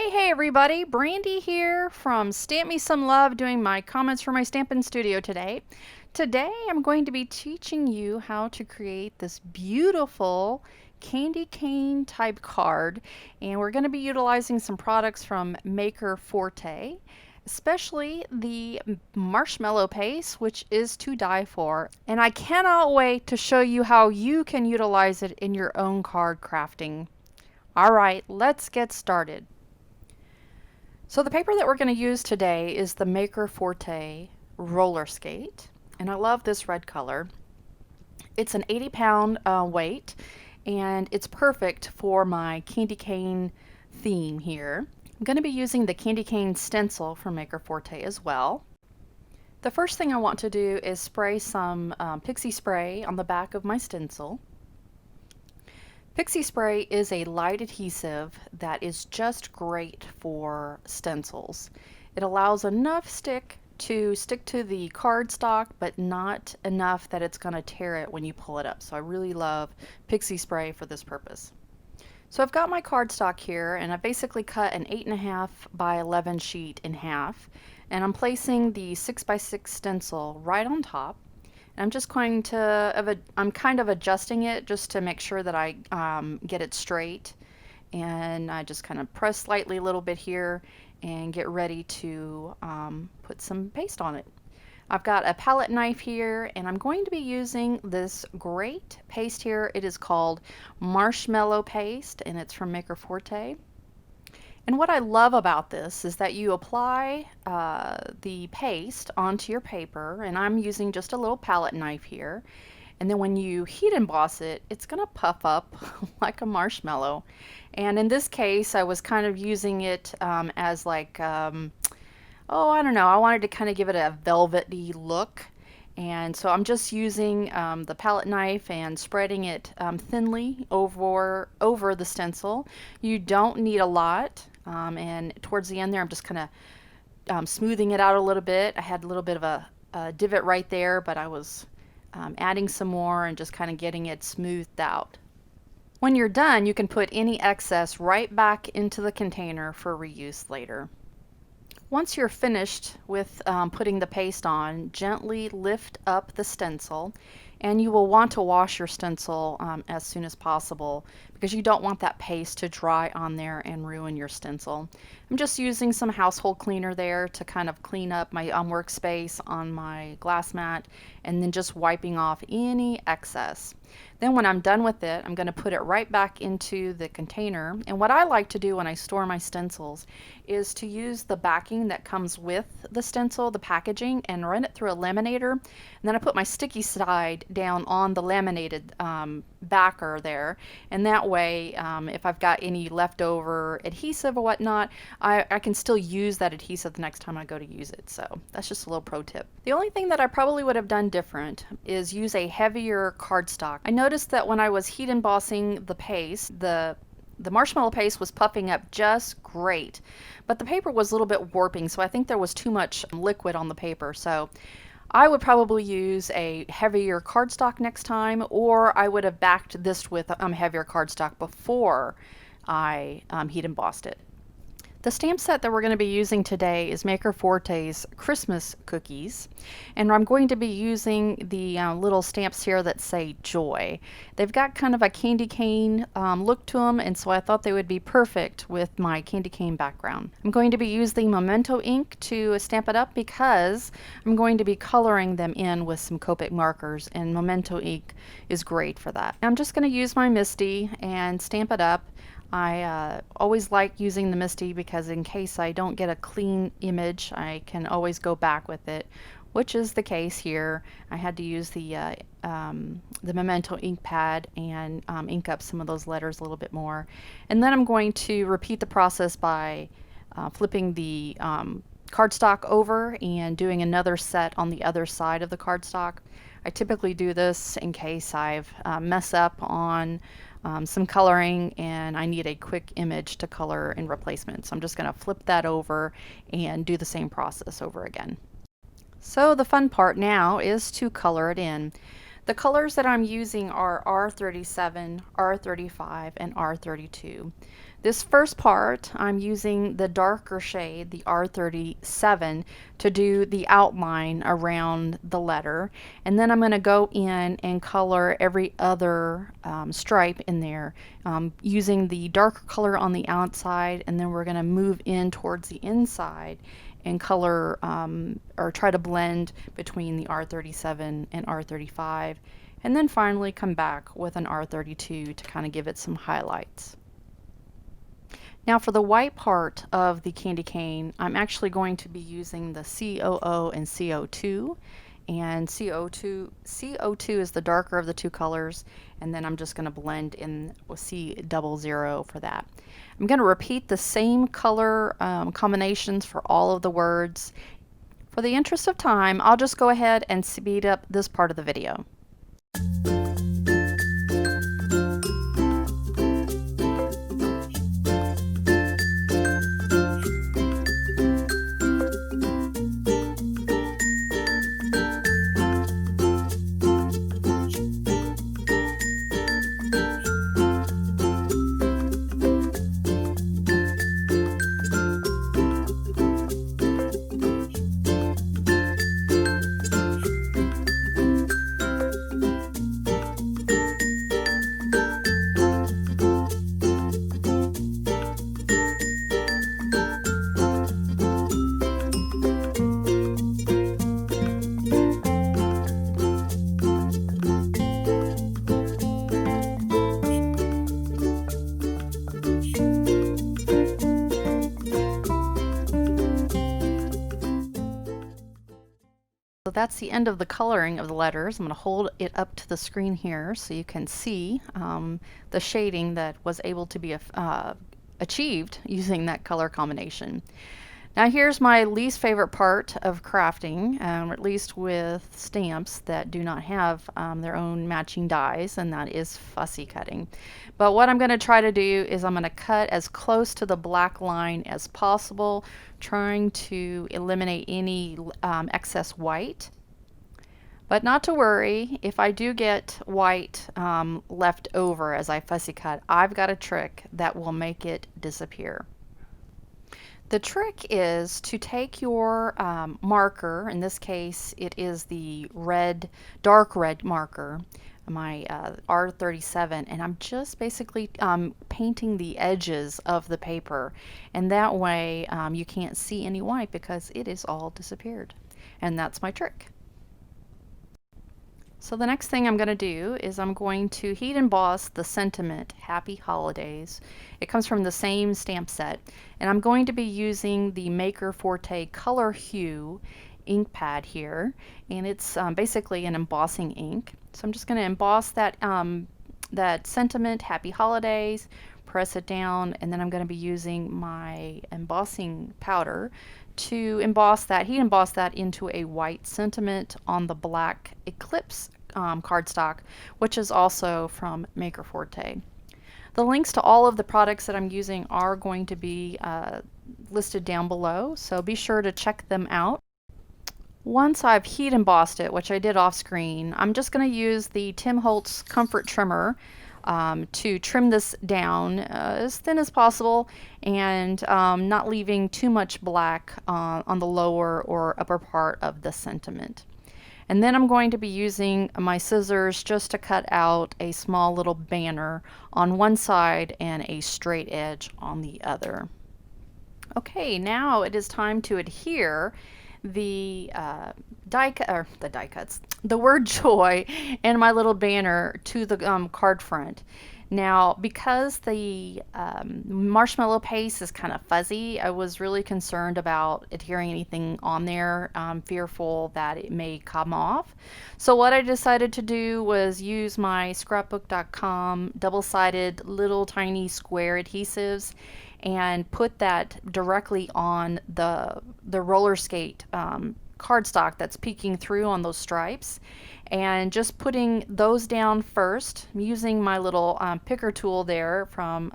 Hey everybody, Brandy here from Stamp Me Some Love doing my comments for my Stampin' Studio today. Today I'm going to be teaching you how to create this beautiful candy cane type card, and we're going to be utilizing some products from Maker Forte, especially the Marshmallow paste, which is to die for. And I cannot wait to show you how you can utilize it in your own card crafting. Alright, let's get started. So the paper that we're going to use today is the Maker Forte roller skate, and I love this red color. It's an 80-pound weight, and it's perfect for my candy cane theme here. I'm going to be using the candy cane stencil from Maker Forte as well. The first thing I want to do is spray some Pixie spray on the back of my stencil. Pixie spray is a light adhesive that is just great for stencils. It allows enough stick to the cardstock, but not enough that it's going to tear it when you pull it up. So I really love Pixie spray for this purpose. So I've got my cardstock here, and I basically cut an 8.5 by 11 sheet in half, and I'm placing the 6x6 stencil right on top. I'm just going to, I'm kind of adjusting it just to make sure that I get it straight, and I just kind of press slightly a little bit here and get ready to put some paste on it. I've got a palette knife here, and I'm going to be using this great paste here. It is called Marshmallow paste, and it's from Maker Forte. And what I love about this is that you apply the paste onto your paper, and I'm using just a little palette knife here. And then when you heat emboss it, it's going to puff up like a marshmallow. And in this case, I was kind of using it as like, oh, I don't know, I wanted to kind of give it a velvety look. And so I'm just using the palette knife and spreading it thinly over the stencil. You don't need a lot. And towards the end there, I'm just kind of smoothing it out a little bit. I had a little bit of a divot right there, but I was adding some more and just kind of getting it smoothed out. When you're done, you can put any excess right back into the container for reuse later. Once you're finished with putting the paste on, gently lift up the stencil, and you will want to wash your stencil as soon as possible because you don't want that paste to dry on there and ruin your stencil. I'm just using some household cleaner there to kind of clean up my workspace on my glass mat, and then just wiping off any excess. Then when I'm done with it, I'm going to put it right back into the container. And what I like to do when I store my stencils is to use the backing that comes with the stencil, the packaging, and run it through a laminator. And then I put my sticky side down on the laminated backer there. And that way, if I've got any leftover adhesive or whatnot, I can still use that adhesive the next time I go to use it. So that's just a little pro tip. The only thing that I probably would have done different is use a heavier cardstock. I noticed that when I was heat embossing the paste, the marshmallow paste was puffing up just great, but the paper was a little bit warping, so I think there was too much liquid on the paper. So I would probably use a heavier cardstock next time, or I would have backed this with heavier cardstock before I heat embossed it. The stamp set that we're going to be using today is Maker Forte's Christmas cookies, and I'm going to be using the little stamps here that say joy. They've got kind of a candy cane look to them, and so I thought they would be perfect with my candy cane background. I'm going to be using Memento ink to stamp it up because I'm going to be coloring them in with some COPIC markers, and Memento ink is great for that. I'm just going to use my Misty and stamp it up. I always like using the Misty because in case I don't get a clean image, I can always go back with it, which is the case here. I had to use the Memento ink pad and ink up some of those letters a little bit more. And then I'm going to repeat the process by flipping the cardstock over and doing another set on the other side of the cardstock. I typically do this in case I've mess up on some coloring and I need a quick image to color in replacement. So I'm just going to flip that over and do the same process over again. So the fun part now is to color it in. The colors that I'm using are R37, R35, and R32. This first part, I'm using the darker shade, the R37, to do the outline around the letter. And then I'm going to go in and color every other stripe in there using the darker color on the outside, and then we're going to move in towards the inside and color or try to blend between the R37 and R35, and then finally come back with an R32 to kind of give it some highlights. Now for the white part of the candy cane, I'm actually going to be using the COO and CO2. And CO2 is the darker of the two colors, and then I'm just going to blend in with C00 for that. I'm going to repeat the same color combinations for all of the words. For the interest of time, I'll just go ahead and speed up this part of the video. So that's the end of the coloring of the letters. I'm going to hold it up to the screen here so you can see the shading that was able to be achieved using that color combination. Now here's my least favorite part of crafting, or at least with stamps that do not have their own matching dies, and that is fussy cutting. But what I'm going to try to do is I'm going to cut as close to the black line as possible, trying to eliminate any excess white. But not to worry, if I do get white left over as I fussy cut, I've got a trick that will make it disappear. The trick is to take your marker, in this case it is the red, dark red marker, my R37, and I'm just basically painting the edges of the paper, and that way you can't see any white because it is all disappeared. And that's my trick. So the next thing I'm going to do is I'm going to heat emboss the sentiment Happy Holidays. It comes from the same stamp set, and I'm going to be using the Maker Forte Color Hue ink pad here, and it's basically an embossing ink. So I'm just going to emboss that that sentiment Happy Holidays, press it down, and then I'm going to be using my embossing powder to emboss that, heat emboss that into a white sentiment on the black Eclipse cardstock, which is also from Maker Forte. The links to all of the products that I'm using are going to be listed down below, so be sure to check them out. Once I've heat embossed it, which I did off screen, I'm just going to use the Tim Holtz Comfort Trimmer to trim this down as thin as possible, and not leaving too much black on the lower or upper part of the sentiment. And then I'm going to be using my scissors just to cut out a small little banner on one side and a straight edge on the other. Okay, now it is time to adhere the the word joy and my little banner to the card front. Now, because the marshmallow paste is kind of fuzzy, I was really concerned about adhering anything on there, fearful that it may come off. So what I decided to do was use my scrapbook.com double-sided little tiny square adhesives and put that directly on the roller skate cardstock that's peeking through on those stripes, and just putting those down first using my little picker tool there from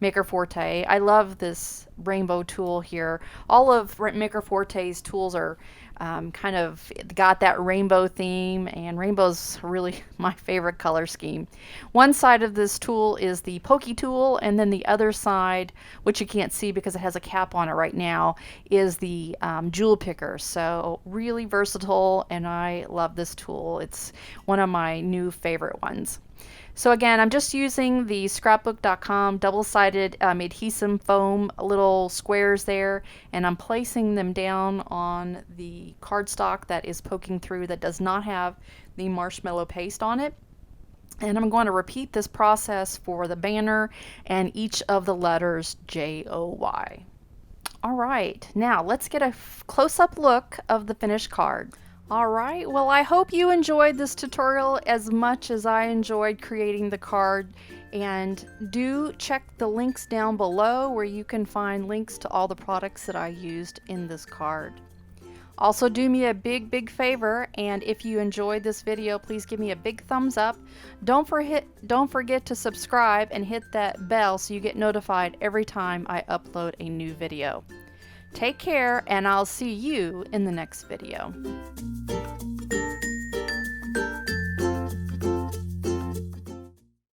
Maker Forte. I love this rainbow tool here. All of Maker Forte's tools are kind of got that rainbow theme, and rainbow's really my favorite color scheme. One side of this tool is the pokey tool, and then the other side, which you can't see because it has a cap on it right now, is the jewel picker. So really versatile, and I love this tool. It's one of my new favorite ones. So again, I'm just using the scrapbook.com double-sided adhesive foam little squares there, and I'm placing them down on the cardstock that is poking through that does not have the marshmallow paste on it. And I'm going to repeat this process for the banner and each of the letters J-O-Y. All right, now let's get a close-up look of the finished card. Alright, well I hope you enjoyed this tutorial as much as I enjoyed creating the card, and do check the links down below where you can find links to all the products that I used in this card. Also do me a big favor, and if you enjoyed this video, please give me a big thumbs up. Don't forget to subscribe and hit that bell so you get notified every time I upload a new video. Take care, and I'll see you in the next video.